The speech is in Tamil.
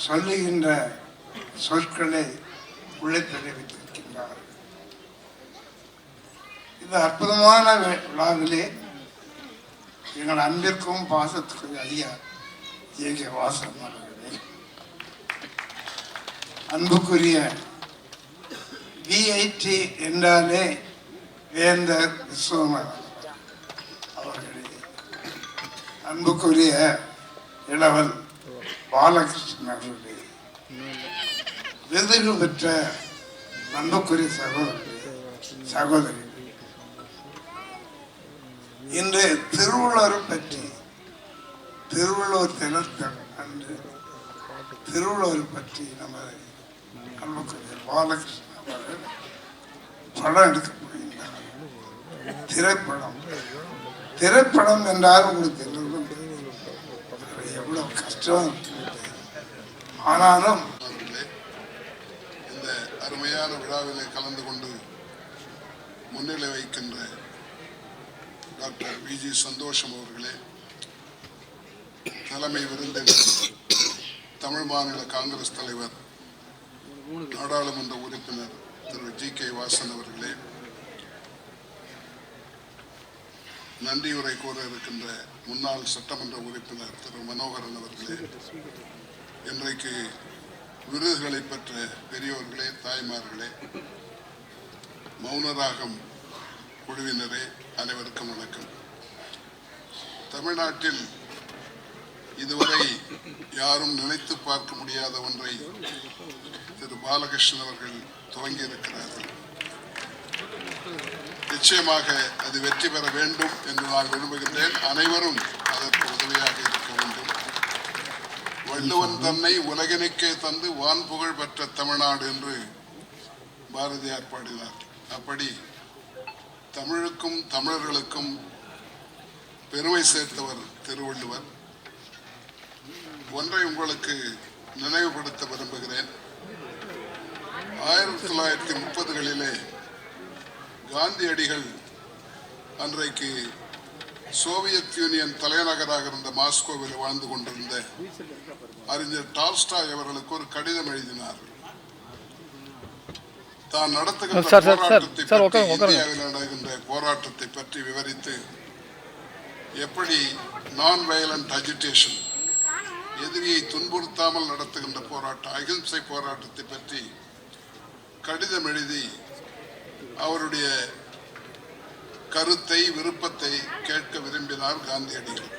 சொல்லுகின்ற சொற்களை உள்ளே தெரிவித்திருக்கின்றார். இந்த அற்புதமான விழாவிலே எங்கள் அன்பிற்கும் பாசத்துக்கும் ஐயா ஏகே வாசன் அவர்களே, அன்புக்குரிய விஐடி என்றாலே வேந்தர் விஸ்வநாதன் அவர்களே, அன்புக்குரிய இளவல் பாலகிருஷ்ணன் அவர்களே, விருது பெற்ற அன்புக்குரிய சகோதரி, இன்று திருவள்ளுவர் பற்றி திருவள்ளுவர் தினத்தம் அன்று திருவள்ளுவர் பற்றி நமது அன்புக்குரிய பாலகிருஷ்ணன் அவர்கள் படம் எடுக்க போகின்றார். திரைப்படம் என்றால் உங்களுக்கு எல்லோரும் எவ்வளவு கஷ்டம். ஆனாலும் இந்த அருமையான விழாவிலே கலந்து கொண்டு முன்னிலை வைக்கின்ற டாக்டர் விஜி சந்தோஷம் அவர்களே, தலைமை விருந்தினர் தமிழ் மாநில காங்கிரஸ் தலைவர் நாடாளுமன்ற உறுப்பினர் திரு ஜி.கே. வாசன் அவர்களே, நன்றியுரை கூற இருக்கின்ற முன்னாள் சட்டமன்ற உறுப்பினர் திரு மனோகரன் அவர்களே, இன்றைக்கு விருதுகளை பெற்ற பெரியோர்களே, தாய்மார்களே, மௌனராகம் குழுவினரே, அனைவருக்கும் வணக்கம். தமிழ்நாட்டில் இதுவரை யாரும் நினைத்து பார்க்க முடியாத ஒன்றை திரு பாலகிருஷ்ணன் அவர்கள் துவங்கி இருக்கிறார்கள். நிச்சயமாக அது வெற்றி பெற வேண்டும் என்று நான் விரும்புகின்றேன். அனைவரும் அதற்கு உதவியாக இருக்க வேண்டும். வள்ளுவன் தன்னை உலகினுக்கே தந்து வான் புகழ் பெற்ற தமிழ்நாடு என்று பாரதியார் பாடினார். அப்படி தமிழுக்கும் தமிழர்களுக்கும் பெருமை சேர்த்தவர் திருவள்ளுவர். ஒன்றை உங்களுக்கு நினைவுபடுத்த விரும்புகிறேன். 1930களிலே காந்தியடிகள் அன்றைக்கு சோவியத் யூனியன் தலைநகராக இருந்த மாஸ்கோவில் வாழ்ந்து கொண்டிருந்த அறிஞர் டால்ஸ்டாய் அவர்களுக்கு ஒரு கடிதம் எழுதினார். தான் நடத்துகின்ற போராட்டத்தை பற்றி, இந்தியாவில் நடக்கின்ற போராட்டத்தை பற்றி விவரித்து, எப்படி நான் வயலண்ட் அஜிடேஷன், எதிரியை துன்புறுத்தாமல் நடத்துகின்ற போராட்டம், அகிம்சை போராட்டத்தை பற்றி கடிதம் எழுதி அவருடைய கருத்தை, விருப்பத்தை கேட்க விரும்பினார் காந்தியடிகள்.